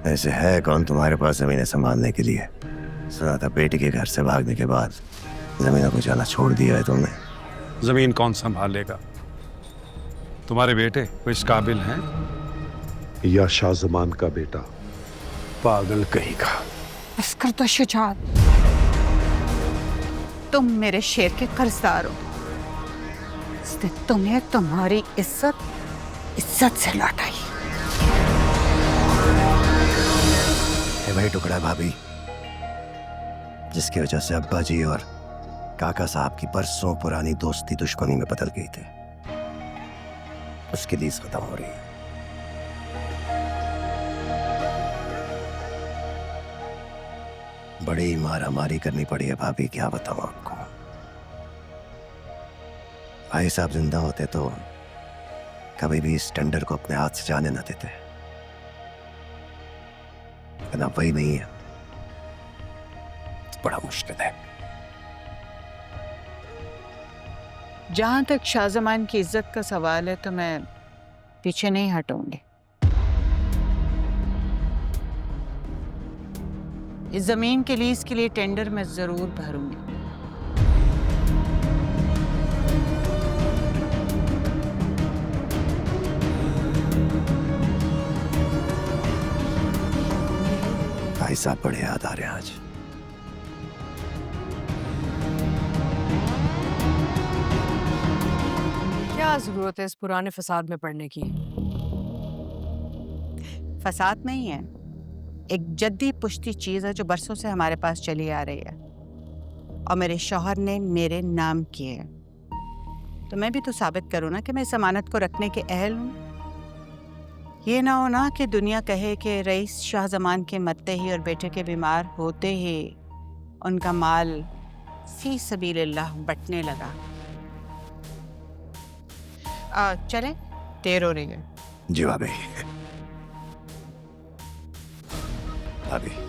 ऐसे है कौन तुम्हारे पास जमीनें संभालने के लिए? सुना था बेटे के घर से भागने के बाद जमीनों को जाना छोड़ दिया है तुमने। जमीन कौन संभालेगा? तुम्हारे बेटे वो इस काबिल हैं? या शाहजमान का बेटा? पागल कहीं का। बस कर दो शुजात, तुम मेरे शेर के कर्जदार हो। इसने तुम्हें तुम्हारी इज्जत से लौटाई। वही टुकड़ा भाभी जिसकी वजह से अब्बा जी और काका साहब की बरसों पुरानी दोस्ती दुश्मनी में बदल गई थी, उसकी लीज खत्म हो रही है। बड़ी मारा मारी करनी पड़ी है भाभी, क्या बताऊं आपको। भाई साहब जिंदा होते तो कभी भी इस टेंडर को अपने हाथ से जाने ना देते, लेकिन अब वही नहीं है। बड़ा मुश्किल है। जहां तक शाहजमान की इज्जत का सवाल है तो मैं पीछे नहीं हटूंगी। इस जमीन के लीज के लिए टेंडर मैं जरूर भरूंगी। भाई साहब बड़े याद आ रहे हैं आज। क्या जरूरत है इस पुराने फसाद में पड़ने की? फसाद नहीं है, एक जद्दी पुश्ती चीज है जो बरसों से हमारे पास चली आ रही है और मेरे शौहर ने मेरे नाम की है। तो मैं भी तो साबित करूँ ना कि मैं इस अमानत को रखने के अहल हूँ। ये ना हो ना कि दुनिया कहे कि रईस शाहजमान के मरते ही और बेटे के बीमार होते ही उनका माल फी सबीलिल्लाह बंटने लगा। चले, देर हो रही है। जी भाभी। भाभी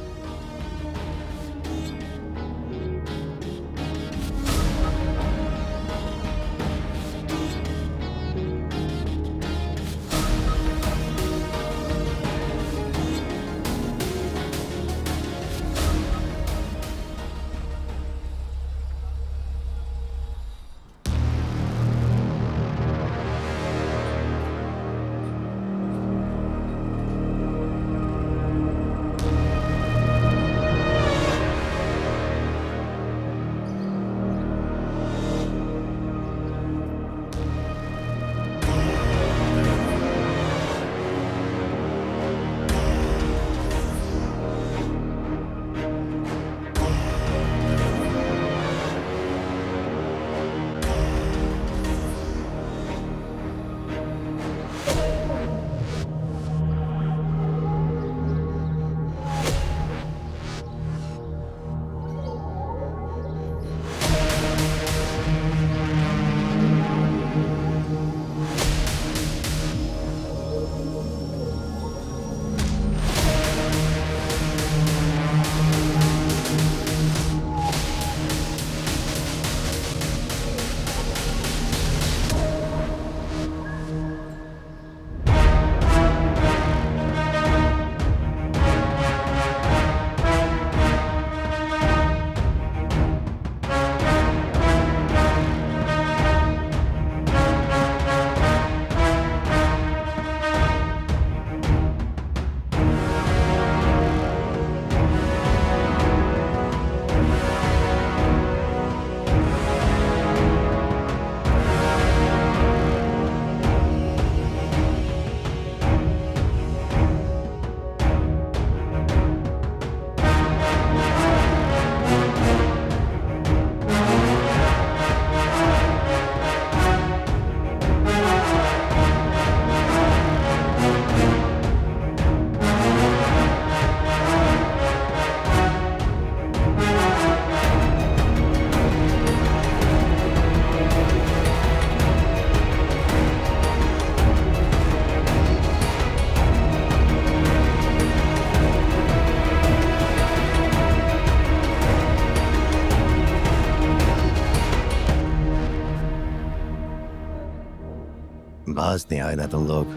बाज नहीं आए ना तुम लोग।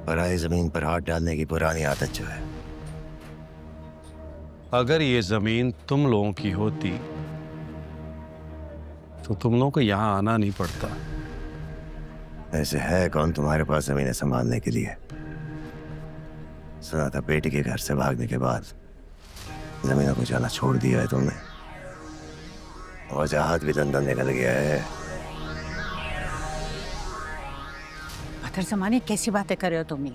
पराई जमीन पर हाथ डालने की पुरानी आदत जो है। अगर ये जमीन तुम लोगों की होती तो तुम लोगों को यहां आना नहीं पड़ता। ऐसे है कौन तुम्हारे पास जमीनें संभालने के लिए? सुना था बेटी के घर से भागने के बाद जमीनों को जाना छोड़ दिया है तुमने। वजाहत भी दंदन निकल गया है। बदर ज़माने कैसी बातें कर रहे हो तुम?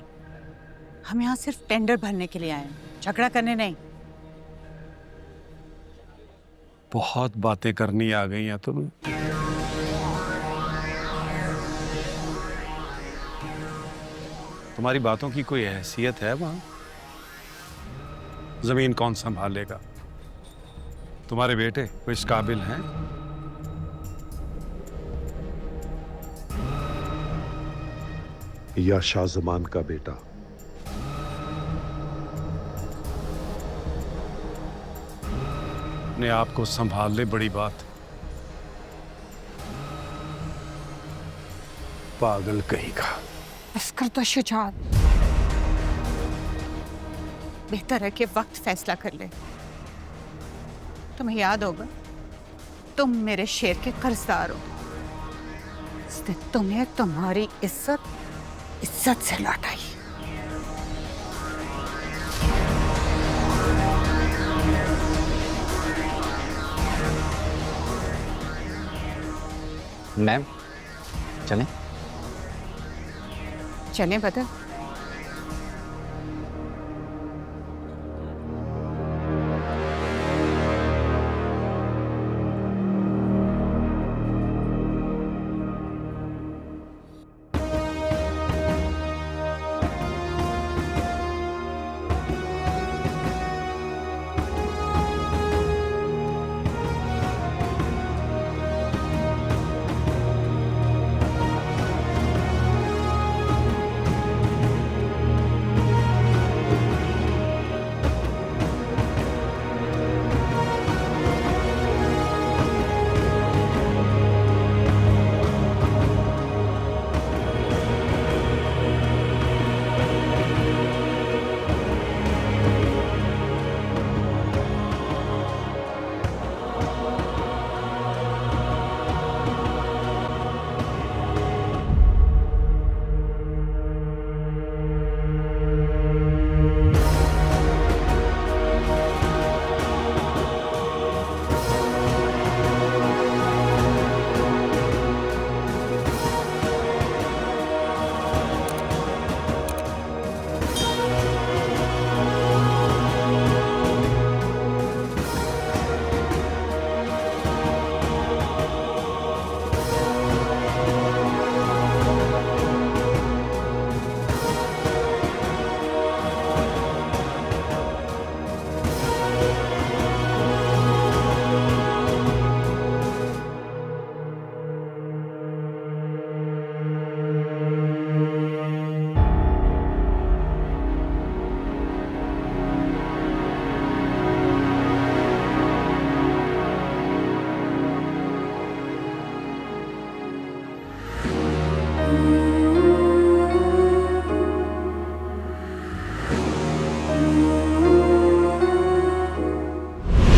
हम यहाँ सिर्फ टेंडर भरने के लिए आए हैं, झगड़ा करने नहीं। बहुत बातें करनी आ गई हैं तुम्हें। तुम्हारी बातों की कोई हैसियत है वहां? जमीन कौन संभालेगा? तुम्हारे बेटे कोई इस काबिल हैं? या शाहजमान का बेटा। अपने आप को संभाल ले, बड़ी बात। पागल कहीं का। बस कर दो शुजात। बेहतर है कि वक्त फैसला कर ले। तुम्हें याद होगा, तुम मेरे शेर के कर्जदार हो। इसने तुम्हें तुम्हारी इज्जत से लौटाई। मैम चलें? चलें बदर।